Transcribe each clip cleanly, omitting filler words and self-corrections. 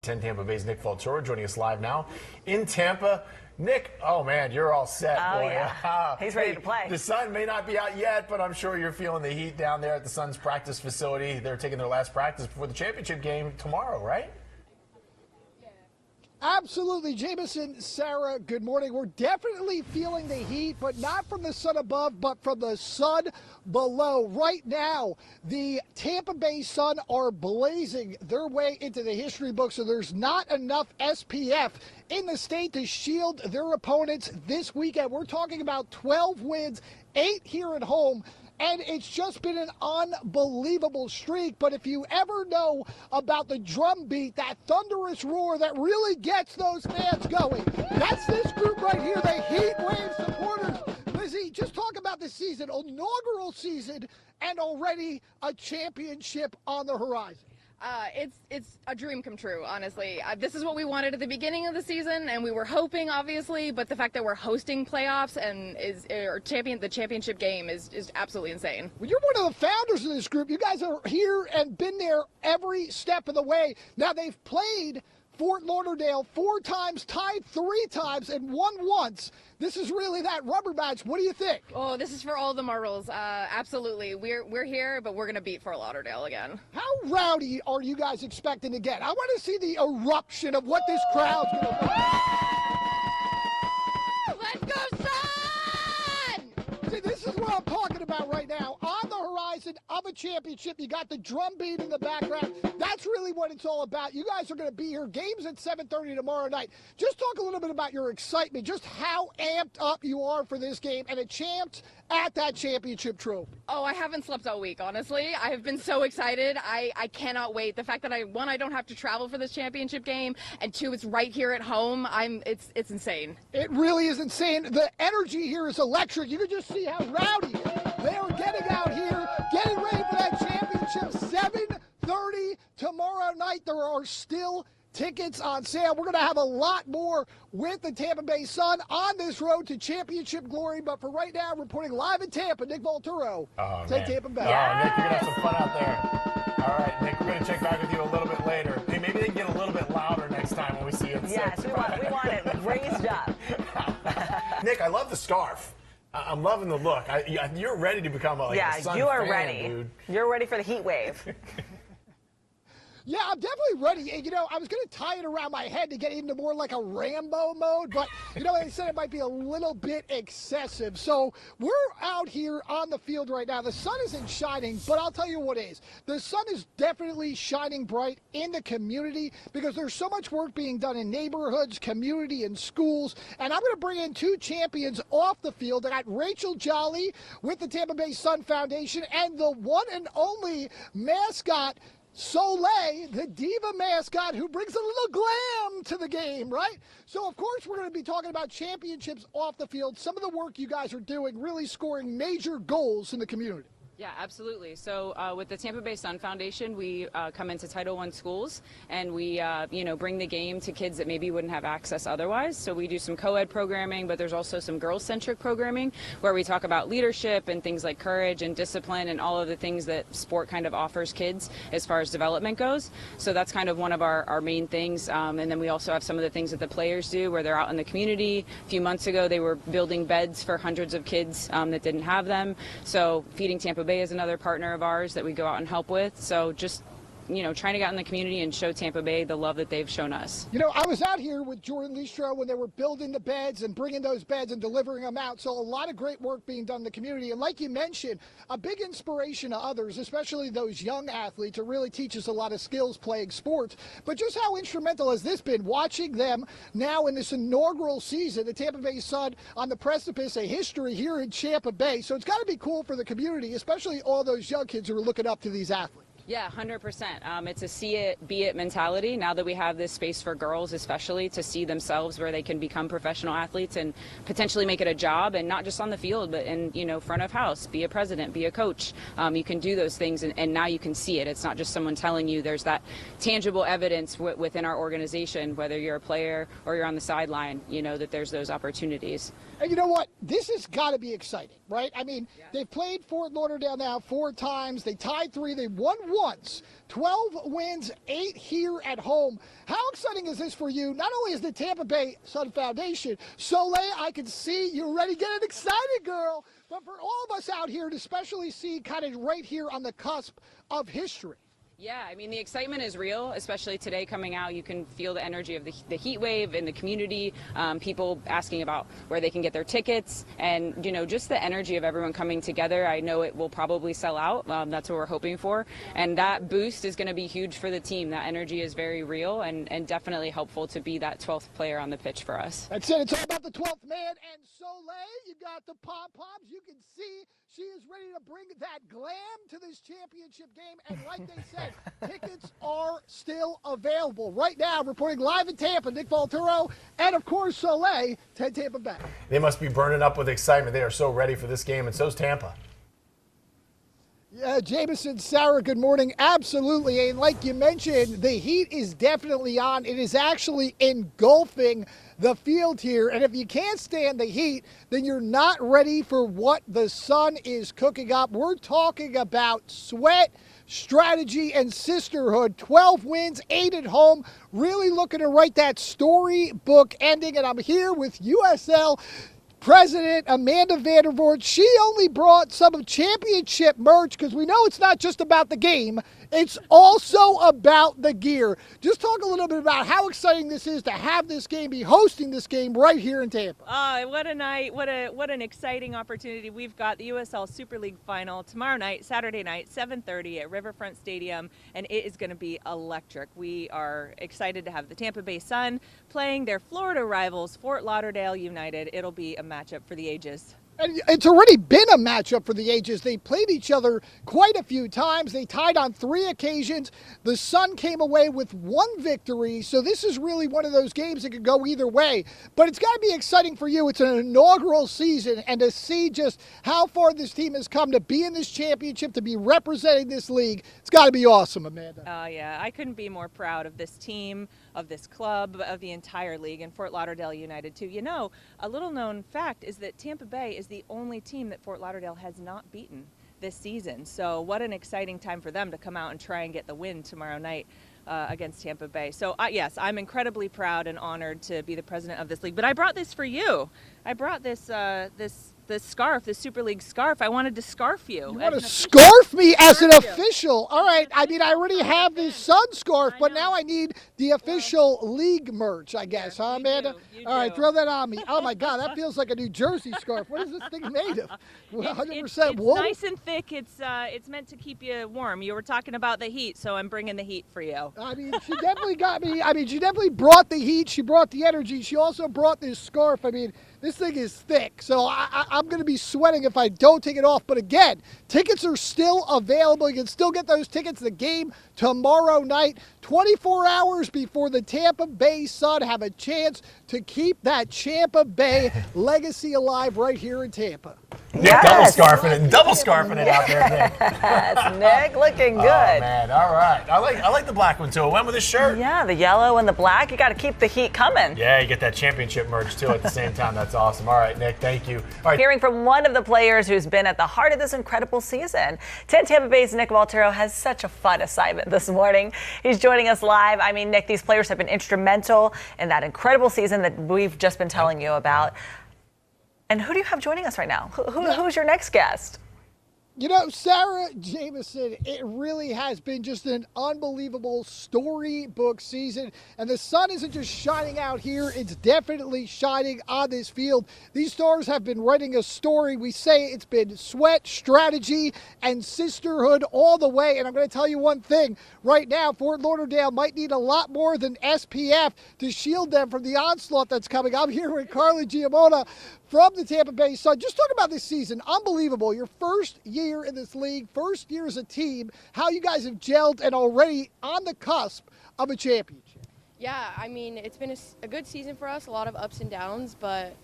10 Tampa Bay's Nick Valturo joining us live now in Tampa. Nick, oh man, you're all set, boy. Yeah. He's ready to play. The sun may not be out yet, but I'm sure you're feeling the heat down there at the Sun's practice facility. They're taking their last practice before the championship game tomorrow, right? Absolutely. Jameson, Sarah, good morning. We're definitely feeling the heat, but not from the sun above, but from the sun below. Right now, the Tampa Bay Sun are blazing their way into the history books, so there's not enough SPF in the state to shield their opponents this weekend. We're talking about 12 wins, 8 here at home. And it's just been an unbelievable streak. But if you ever know about the drum beat, that thunderous roar that really gets those fans going, that's this group right here, the Heat Wave supporters. Lizzie, just talk about this season, inaugural season, and already a championship on the horizon. It's a dream come true, honestly. This is what we wanted at the beginning of the season, and we were hoping, obviously, but the fact that we're hosting playoffs and the championship game is absolutely insane. Well, you're one of the founders of this group. You guys are here and been there every step of the way. Now, they've played Fort Lauderdale 4 times, tied 3 times, and won once. This is really that rubber match. What do you think? Oh, this is for all the marbles. Absolutely. We're here, but we're going to beat Fort Lauderdale again. How rowdy are you guys expecting to get? I want to see the eruption of what this crowd's going to be. Let's go, Sun! See, this is what I'm talking about right now. On the horizon of a championship, you got the drum beat in the background. That's really what it's all about. You guys are going to be here. Games at 7:30 tomorrow night. Just talk a little bit about your excitement, just how amped up you are for this game and a chance at that championship trophy. Oh, I haven't slept all week, honestly. I have been so excited. I cannot wait. The fact that I don't have to travel for this championship game, and 2, it's right here at home. It's insane. It really is insane. The energy here is electric. You can just see how rowdy they are getting out here, getting ready for that championship. 7:30 tomorrow night. There are still tickets on sale. We're going to have a lot more with the Tampa Bay Sun on this road to championship glory. But for right now, reporting live in Tampa, Nick Valturo. Take Tampa Bay. Oh, Nick, you're going to have some fun out there. All right, Nick, we're going to check back with you a little bit later. Hey, maybe they can get a little bit louder next time when we see you at 6. Yes, we want it raised up. Nick, I love the scarf. I'm loving the look. You're ready to become a Sun you are fan, ready. Dude. You're ready for the heat wave. Yeah, I'm definitely ready. And, I was going to tie it around my head to get into more like a Rambo mode, but, they said it might be a little bit excessive. So we're out here on the field right now. The sun isn't shining, but I'll tell you what is. The sun is definitely shining bright in the community because there's so much work being done in neighborhoods, community, and schools. And I'm going to bring in 2 champions off the field. I got Rachel Jolly with the Tampa Bay Sun Foundation and the one and only mascot, Soleil, the diva mascot who brings a little glam to the game, right? So, of course, we're going to be talking about championships off the field, some of the work you guys are doing, really scoring major goals in the community. Yeah, absolutely. So with the Tampa Bay Sun Foundation, we come into Title I schools and we, bring the game to kids that maybe wouldn't have access otherwise. So we do some co-ed programming, but there's also some girls-centric programming where we talk about leadership and things like courage and discipline and all of the things that sport kind of offers kids as far as development goes. So that's kind of one of our main things. And then we also have some of the things that the players do where they're out in the community. A few months ago, they were building beds for hundreds of kids that didn't have them. So Feeding Tampa Bay is another partner of ours that we go out and help with. So just, trying to get out in the community and show Tampa Bay the love that they've shown us. I was out here with Jordan Listro when they were building the beds and bringing those beds and delivering them out. So a lot of great work being done in the community. And like you mentioned, a big inspiration to others, especially those young athletes, to really teach us a lot of skills playing sports. But just how instrumental has this been, watching them now in this inaugural season, the Tampa Bay Sun on the precipice of history here in Tampa Bay. So it's got to be cool for the community, especially all those young kids who are looking up to these athletes. Yeah, 100%. It's a see it, be it mentality. Now that we have this space for girls, especially to see themselves where they can become professional athletes and potentially make it a job, and not just on the field, but in front of house, be a president, be a coach. You can do those things, and now you can see it. It's not just someone telling you. There's that tangible evidence within our organization, whether you're a player or you're on the sideline. That there's those opportunities. And you know what? This has got to be exciting, right? I mean, They've played Fort Lauderdale now 4 times. They tied 3. They won once. 12 wins, 8 here at home. How exciting is this for you? Not only is the Tampa Bay Sun Foundation, Soleil, I can see you're ready getting excited, girl. But for all of us out here, to especially see kind of right here on the cusp of history. Yeah, I mean, the excitement is real, especially today coming out. You can feel the energy of the heat wave in the community, people asking about where they can get their tickets, and, just the energy of everyone coming together. I know it will probably sell out. That's what we're hoping for. And that boost is going to be huge for the team. That energy is very real and definitely helpful to be that 12th player on the pitch for us. That's it. It's all about the 12th man. And Soleil, you got the pom-poms. You can see she is ready to bring that glam to this championship game. And like they said, tickets are still available. Right now, reporting live in Tampa, Nick Valturo, and of course, Soleil, Ted Tampa Bay. They must be burning up with excitement. They are so ready for this game, and so's Tampa. Yeah, Jameson, Sarah, good morning. Absolutely. And like you mentioned, the heat is definitely on. It is actually engulfing the field here. And if you can't stand the heat, then you're not ready for what the Sun is cooking up. We're talking about sweat, strategy, and sisterhood. 12 wins, 8 at home. Really looking to write that storybook ending. And I'm here with USL President Amanda Vandervoort. She only brought some of championship merch because we know it's not just about the game. It's also about the gear. Just talk a little bit about how exciting this is to have this game, be hosting this game right here in Tampa. What a night. What an exciting opportunity. We've got the USL Super League final tomorrow night, Saturday night, 7:30 at Riverfront Stadium, and it is going to be electric. We are excited to have the Tampa Bay Sun playing their Florida rivals, Fort Lauderdale Utd. It'll be a matchup for the ages. And it's already been a matchup for the ages. They played each other quite a few times. They tied on 3 occasions. The Sun came away with 1 victory, so this is really one of those games that could go either way. But it's got to be exciting for you. It's an inaugural season, and to see just how far this team has come to be in this championship, to be representing this league, it's got to be awesome, Amanda. Oh, yeah. I couldn't be more proud of this team, of this club, of the entire league, and Fort Lauderdale United, too. A little known fact is that Tampa Bay is the only team that Fort Lauderdale has not beaten this season. So what an exciting time for them to come out and try and get the win tomorrow night against Tampa Bay. So yes, I'm incredibly proud and honored to be the president of this league. But I brought this for you. I brought this scarf, this Super League scarf. I wanted to scarf you. You want to scarf me as an official? All right. I mean, I already have this Sun scarf, but now I need the official league merch, I guess, huh, Amanda? All right, throw that on me. Oh, my God, that feels like a New Jersey scarf. What is this thing made of? 100% wool? It's nice and thick. It's meant to keep you warm. You were talking about the heat, so I'm bringing the heat for you. I mean, she definitely got me. I mean, she definitely brought the heat. She brought the energy. She also brought this scarf. I mean, this thing is thick, so I'm going to be sweating if I don't take it off. But again, tickets are still available. You can still get those tickets. The game tomorrow night, 24 hours before the Tampa Bay Sun have a chance to keep that Tampa Bay legacy alive right here in Tampa. Yes. Double scarfing it out there, Nick. Yes, Nick, looking good. Oh, man, all right. I like the black one, too. It went with his shirt. Yeah, the yellow and the black. You got to keep the heat coming. Yeah, you get that championship merch, too, at the same time. That's awesome. All right, Nick, thank you. All right. Hearing from one of the players who's been at the heart of this incredible season. Tampa Bay's Nick Valturo has such a fun assignment this morning. He's joining us live. I mean, Nick, these players have been instrumental in that incredible season that we've just been telling you about. And who do you have joining us right now? Who's your next guest? You know, Sarah Jameson, it really has been just an unbelievable storybook season. And the sun isn't just shining out here, it's definitely shining on this field. These stars have been writing a story. We say it's been sweat, strategy, and sisterhood all the way. And I'm going to tell you one thing. Right now, Fort Lauderdale might need a lot more than SPF to shield them from the onslaught that's coming. I'm here with Carla Giamona from the Tampa Bay Sun. Just talk about this season. Unbelievable. Your first year in this league, first year as a team, how you guys have gelled and already on the cusp of a championship. Yeah, I mean, it's been a good season for us, a lot of ups and downs, but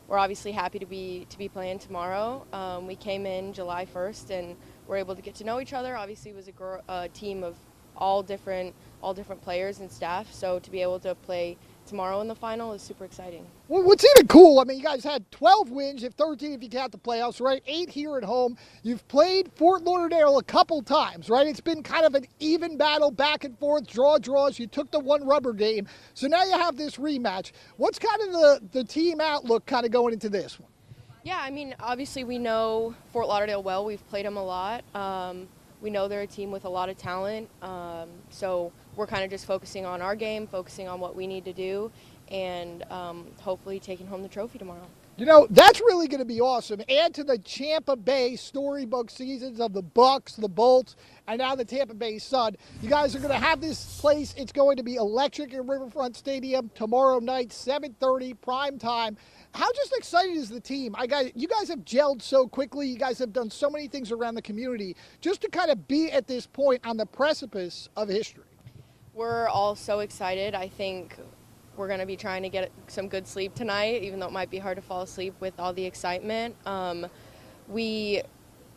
we're obviously happy to be playing tomorrow. We came in July 1st and were able to get to know each other. Obviously, it was a team of all different players and staff, so to be able to play tomorrow in the final is super exciting. Well, what's even cool, I mean, you guys had 12 wins, you have 13 if you count the playoffs, right? 8 here at home. You've played Fort Lauderdale a couple times, right? It's been kind of an even battle, back and forth, draws. You took the one rubber game. So now you have this rematch. What's kind of the team outlook kind of going into this one? Yeah, I mean, obviously we know Fort Lauderdale well. We've played them a lot. We know they're a team with a lot of talent. So we're kind of just focusing on our game, focusing on what we need to do, and hopefully taking home the trophy tomorrow. You know, that's really going to be awesome. Add to the Tampa Bay storybook seasons of the Bucks, the Bolts, and now the Tampa Bay Sun. You guys are going to have this place. It's going to be electric at Riverfront Stadium tomorrow night, 7:30, prime time. How just excited is the team? You guys have gelled so quickly. You guys have done so many things around the community just to kind of be at this point on the precipice of history. We're all so excited. I think we're going to be trying to get some good sleep tonight, even though it might be hard to fall asleep with all the excitement. We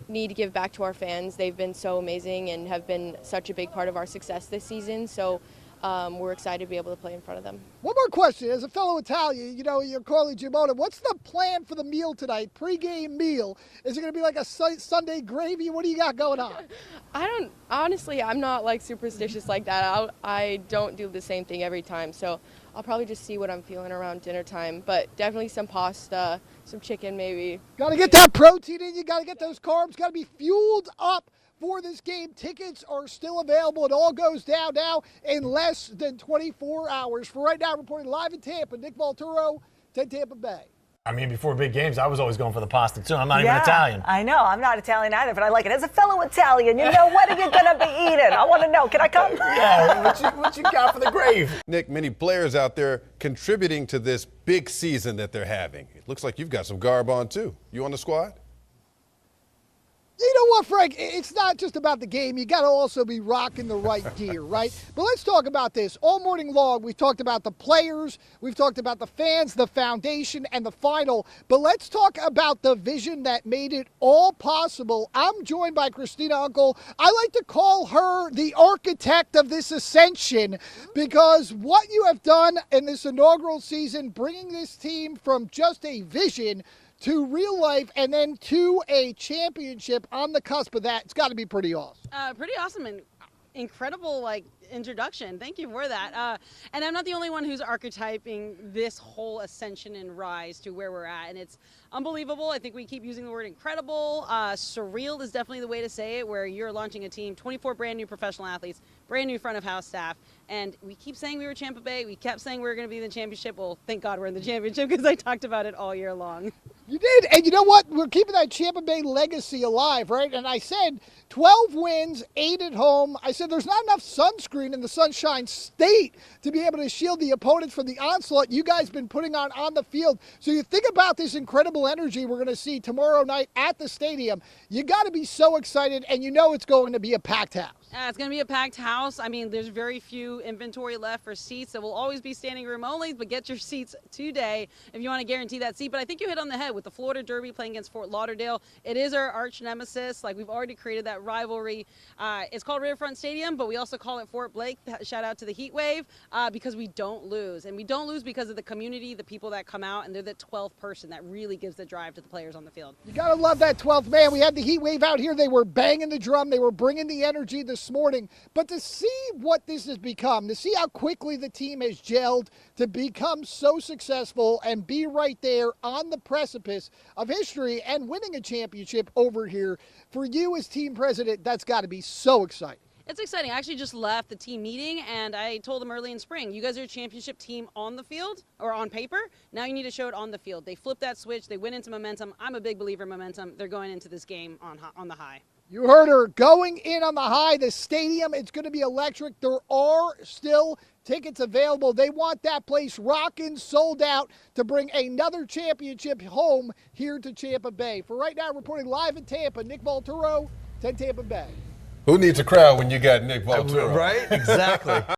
need to give back to our fans. They've been so amazing and have been such a big part of our success this season. So we're excited to be able to play in front of them. One more question. As a fellow Italian, you know, you're Carly Gimona. What's the plan for the meal tonight? Pre-game meal. Is it going to be like a Sunday gravy? What do you got going on? Honestly, I'm not like superstitious like that. I don't do the same thing every time. So I'll probably just see what I'm feeling around dinner time. But definitely some pasta, some chicken maybe. Got to get that protein in. You got to get those carbs. Got to be fueled up for this game. Tickets are still available. It all goes down now in less than 24 hours. For right now, reporting live in Tampa, Nick Valturo, 10 Tampa Bay. I mean, before big games, I was always going for the pasta, too. I'm not even Italian. I know. I'm not Italian either, but I like it. As a fellow Italian, you know, what are you going to be eating? I want to know. Can I come? Yeah, what you got for the gravy? Nick, many players out there contributing to this big season that they're having. It looks like you've got some garb on, too. You on the squad? You know what, Frank? It's not just about the game. You got to also be rocking the right gear, right? But let's talk about this. All morning long, we've talked about the players, we've talked about the fans, the foundation, and the final. But let's talk about the vision that made it all possible. I'm joined by Christina Uncle. I like to call her the architect of this ascension because what you have done in this inaugural season, bringing this team from just a vision to real life and then to a championship on the cusp of that, it's got to be pretty awesome. Pretty awesome and incredible, introduction. Thank you for that. And I'm not the only one who's archetyping this whole ascension and rise to where we're at, and it's unbelievable. I think we keep using the word incredible. Surreal is definitely the way to say it, where you're launching a team, 24 brand new professional athletes, brand new front of house staff, and we keep saying we were Tampa Bay. We kept saying we were going to be in the championship. Well, thank God we're in the championship because I talked about it all year long. You did, and you know what? We're keeping that Tampa Bay legacy alive, right? And I said 12 wins, 8 at home. I said there's not enough sunscreen in the Sunshine State to be able to shield the opponents from the onslaught you guys been putting on the field. So you think about this incredible energy we're going to see tomorrow night at the stadium. You got to be so excited, and you know it's going to be a packed house. It's going to be a packed house. I mean, there's very few inventory left for seats. So we'll always be standing room only, but get your seats today if you want to guarantee that seat. But I think you hit on the head with the Florida Derby playing against Fort Lauderdale. It is our arch nemesis. We've already created that rivalry. It's called Riverfront Stadium, but we also call it Fort Blake. Shout out to the Heat Wave because we don't lose. And we don't lose because of the community, the people that come out, and they're the 12th person that really gives the drive to the players on the field. You got to love that 12th man. We had the Heat Wave out here. They were banging the drum. They were bringing the energy this morning. But to see what this has become, to see how quickly the team has gelled to become so successful and be right there on the precipice of history and winning a championship over here, for you as team president, that's got to be so exciting. It's exciting. I actually just left the team meeting, and I told them early in spring, you guys are a championship team on the field or on paper. Now you need to show it on the field. They flipped that switch. They went into momentum. I'm a big believer in momentum. They're going into this game on the high. You heard her going in on the high. The stadium, it's going to be electric. There are still tickets available. They want that place rocking, sold out to bring another championship home here to Tampa Bay. For right now, reporting live in Tampa, Nick Valturo, 10 Tampa Bay. Who needs a crowd when you got Nick Valturo? Right? Exactly.